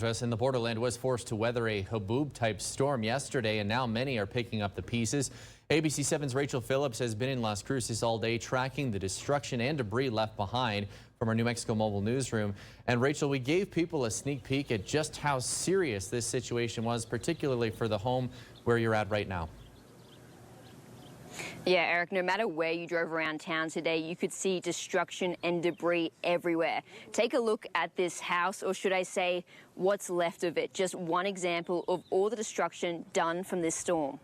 And the borderland was forced to weather a Haboob-type storm yesterday, and now many are picking up the pieces. ABC 7's Rachel Phillips has been in Las Cruces all day tracking the destruction and debris left behind from our New Mexico mobile newsroom. And Rachel, we gave people a sneak peek at just how serious this situation was, particularly for the home where you're at right now. Yeah, Eric, no matter where you drove around town today, you could see destruction and debris everywhere. Take a look at this house, or should I say, what's left of it. Just one example of all the destruction done from this storm.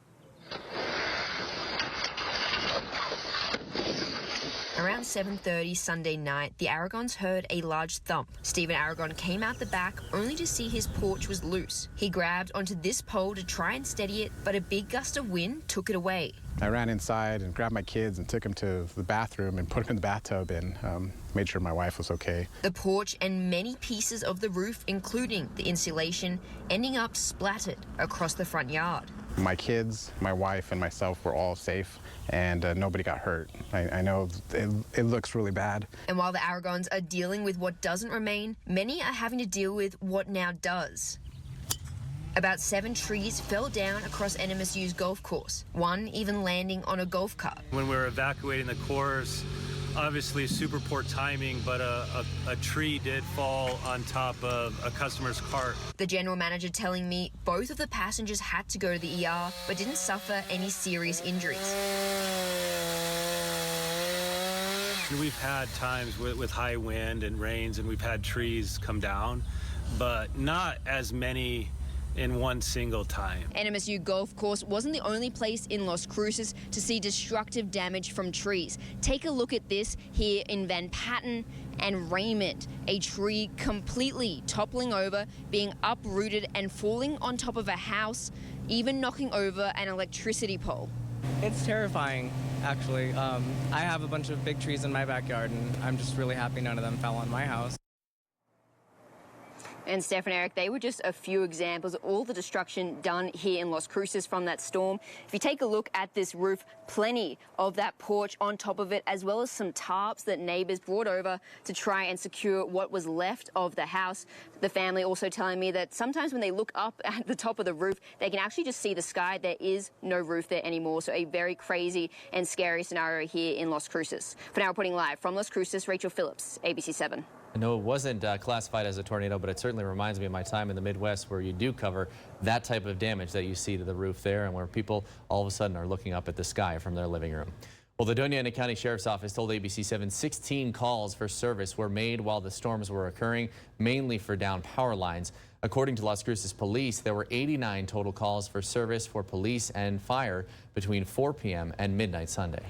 Around 7:30 Sunday night, the Aragons heard a large thump. Stephen Aragon came out the back only to see his porch was loose. He grabbed onto this pole to try and steady it, but a big gust of wind took it away. I ran inside and grabbed my kids and took them to the bathroom and put them in the bathtub and made sure my wife was okay. The porch and many pieces of the roof, including the insulation, ending up splattered across the front yard. My kids, my wife, and myself were all safe, and nobody got hurt. I know it looks really bad. And while the Aragons are dealing with what doesn't remain, many are having to deal with what now does. About 7 trees fell down across NMSU's golf course, one even landing on a golf cart. When we were evacuating the course, obviously super poor timing, but a tree did fall on top of a customer's cart. The general manager telling me both of the passengers had to go to the ER, but didn't suffer any serious injuries. We've had times with high wind and rains, and we've had trees come down, but not as many in one single time. NMSU Golf Course wasn't the only place in Las Cruces to see destructive damage from trees. Take a look at this here in Van Patten and Raymond. A tree completely toppling over, being uprooted and falling on top of a house, even knocking over an electricity pole. It's terrifying, actually. I have a bunch of big trees in my backyard, and I'm just really happy none of them fell on my house. And Steph and Eric, they were just a few examples of all the destruction done here in Las Cruces from that storm. If you take a look at this roof, plenty of that porch on top of it, as well as some tarps that neighbours brought over to try and secure what was left of the house. The family also telling me that sometimes when they look up at the top of the roof, they can actually just see the sky. There is no roof there anymore. So a very crazy and scary scenario here in Las Cruces. For now, reporting live from Las Cruces, Rachel Phillips, ABC 7. No, it wasn't classified as a tornado, but it certainly reminds me of my time in the Midwest, where you do cover that type of damage that you see to the roof there, and where people all of a sudden are looking up at the sky from their living room. Well, the Doña Ana County Sheriff's Office told ABC 7 16 calls for service were made while the storms were occurring, mainly for down power lines. According to Las Cruces Police, there were 89 total calls for service for police and fire between 4 p.m. and midnight Sunday.